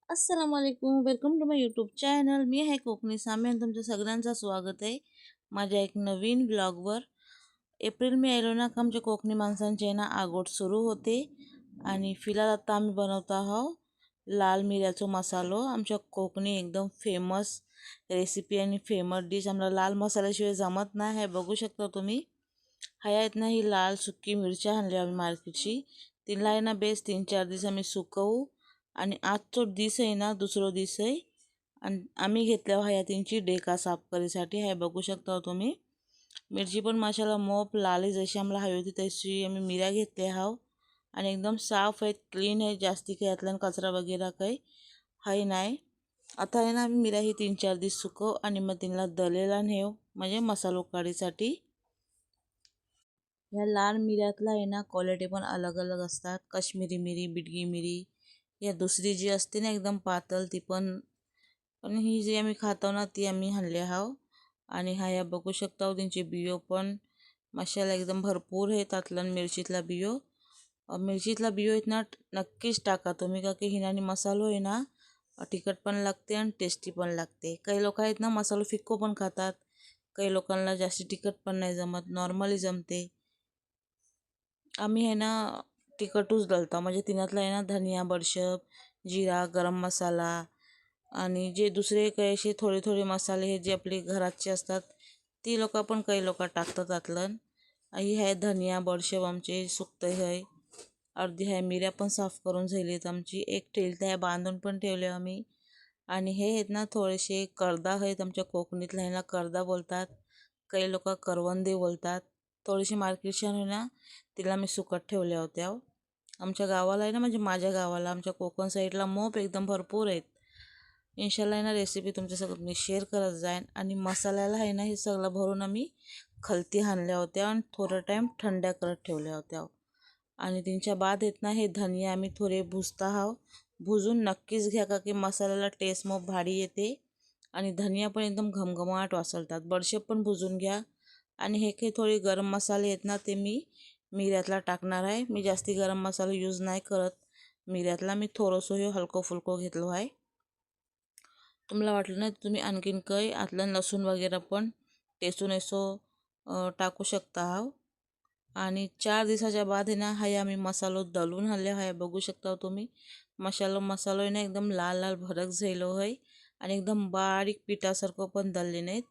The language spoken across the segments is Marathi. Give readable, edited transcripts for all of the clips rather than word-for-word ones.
अस्सलामुअलैकुम, welcome to my YouTube channel. मी आहे कोकणी सामी आणि तुमचं सगळ्यांचं स्वागत आहे माझ्या एक नवीन ब्लॉगवर. एप्रिल मे आलो ना का आमच्या कोकणी माणसांचे ना आगोट सुरू होते. आणि फिलहाल आता आम्ही बनवत आहोत लाल मिऱ्याचा मसालो. आमच्या कोकणी एकदम फेमस रेसिपी आणि फेमस डिश. आम्हाला लाल मसाल्याशिवाय जमत नाही. हे बघू शकता तुम्ही. ह्या आहेत ना ही लाल सुकी मिरच्या आणल्या आम्ही मार्केटची. तिला आहे ना बेस 3-4 दिवस आम्ही सुकवू. आणि आजचो दिस आहे ना दुसरो दिस आहे. आणि आम्ही घेतल्या ह्या त्यांची डेका साफ करीसाठी. हे बघू शकता तुम्ही. मिरची पण माशाला मोप लाल जशी आम्हाला हवी होती तशी आम्ही मिऱ्या घेतल्या आहोत. आणि एकदम साफ आहेत, क्लीन आहे, जास्ती काही यातला कचरा वगैरे काही आहे नाही. आता आहे ना आम्ही मिऱ्या ही 3-4 दिवस सुकव आणि मग तिला दलेला नेऊ म्हणजे मसालो काढीसाठी. ह्या लाल मिऱ्यातला आहे ना क्वालिटी पण अलग अलग असतात. काश्मीरी मिरी, बिडगी मिरी, या दुसरी जी असते ना एकदम पातळ ती पण. पण ही जी आम्ही खातो ना ती आम्ही आणली आहो. आणि ह्या बघू शकता त्यांचे बियो पण मसाला एकदम भरपूर आहे. त्यातला मिरचीतला बियो मिरचीतला बियो आहेत ना नक्कीच टाका तुम्ही, का की हिनाने मसालो आहे ना तिखट पण लागते आणि टेस्टी पण लागते. काही लोक आहेत ना मसालो फिक्को पण खातात. काही लोकांना जास्त तिखट पण नाही जमत, नॉर्मली जमते. आम्ही आहे ना तिखटच घालतो म्हणजे तिनातला आहे ना धनिया, बडीशेप, जिरा, गरम मसाला आणि जे दुसरे काही असे थोडे थोडे मसाले हे जे आपले घराचे असतात ती लोक पण काही लोक टाकतात त्यातलं. ही आहे धनिया, बडीशेप आमचे सुकते आहे. अर्धी आहे मिऱ्या पण साफ करून झालीत आमची. एक ठेलता आहे बांधून पण ठेवले आम्ही. आणि हे आहेत ना थोडेसे करदा आहेत. आमच्या कोकणीतल्या ह्याला करदा बोलतात, काही लोक करवंदे बोलतात. थोडीशी मार्केटची आहे ना तिला मी सुकत ठेवल्या होत्या. आमच्या गावाला आहे ना म्हणजे माझ्या गावाला आमच्या कोकण साईडला मोप एकदम भरपूर आहेत. इन्शाल्लाह आहे ना रेसिपी तुमच्यासोबत मी शेअर करत जाईन. आणि मसाल्याला आहे ना हे सगळं भरून आम्ही खलती आणल्या होत्या आणि थोडं टाईम थंड्या करत ठेवल्या होत्या. आणि त्यांच्या बाद आहेत ना हे धनिया आम्ही थोडे भुजता आहोत. भुजून नक्कीच घ्या का की मसाल्याला टेस्ट मग भारी येते. आणि धनिया पण एकदम घमघमाट वासलतात. बडीशेप पण भुजून घ्या. आणि हे काही थोडे गरम मसाले आहेत ना ते मी मिऱ्यातला टाकणार आहे. मी जास्ती गरम मसाला यूज नाही करत मिऱ्यातला. मी थोडंसं हे हलको फुलको घेतलो आहे. तुम्हाला वाटलं ना तुम्ही आणखीन काही आतलं लसूण वगैरे पण टेसून असो टाकू शकता आहो. आणि 4 दिवसाच्या बाद आहे ना हा आम्ही मसालो दलून हल्ले आहे. बघू शकता तुम्ही. मसालो आहे ना एकदम लाल लाल भडक झालो आहे. आणि एकदम बारीक पिठासारखं पण दलले नाहीत.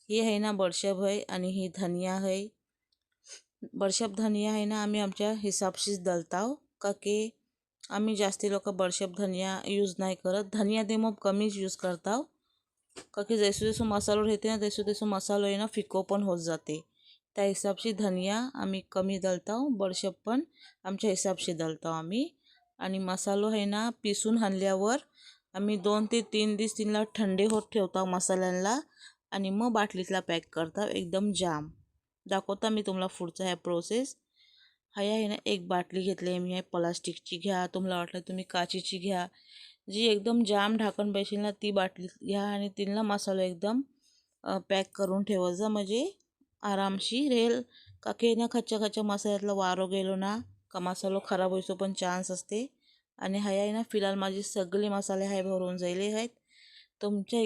ही आहे ना बडीशेप आहे आणि ही धनिया आहे. बडीशेप धनिया आहे ना आम्ही आमच्या हिसाबशीच दलताव, का की आम्ही जास्ती लोक बडीशेप धनिया यूज नाही करत. धनिया ते मग कमीच यूज करताव, का की जैसो जैसो मसालो राहते ना तैसो तैसो मसालो आहे ना फिको पण होत जाते. त्या हिसाबशी धनिया आम्ही कमी दलताव, बडीशेप पण आमच्या हिसाबशी दलताव आम्ही. आणि मसालो आहे ना पिसून आणल्यावर आम्ही 2 ते 3 दिवस तिला थंडे होत ठेवतो मसाल्यांना. आणि मग बाटलीतला पॅक करता एकदम जाम. दाखवता मी तुम्हाला पुढचा ह्या प्रोसेस. आहे ना एक बाटली घेतली मी आहे प्लास्टिकची. घ्या तुम्हाला वाटलं तुम्ही काचीची घ्या. जी एकदम जाम ढाकण बसेल ना ती बाटली घ्या. आणि तिला मसाला एकदम पॅक करून ठेवायचा म्हणजे आरामशी रेल. का की ना खच्च्या खच्च्या मसाल्यातला वारो गेलो ना का मसालो खराब व्हायचो पण चान्स असते. आणि आहे ना फिलहाल माझे सगळे मसाले आहे भरून झाले आहेत. तुमच्या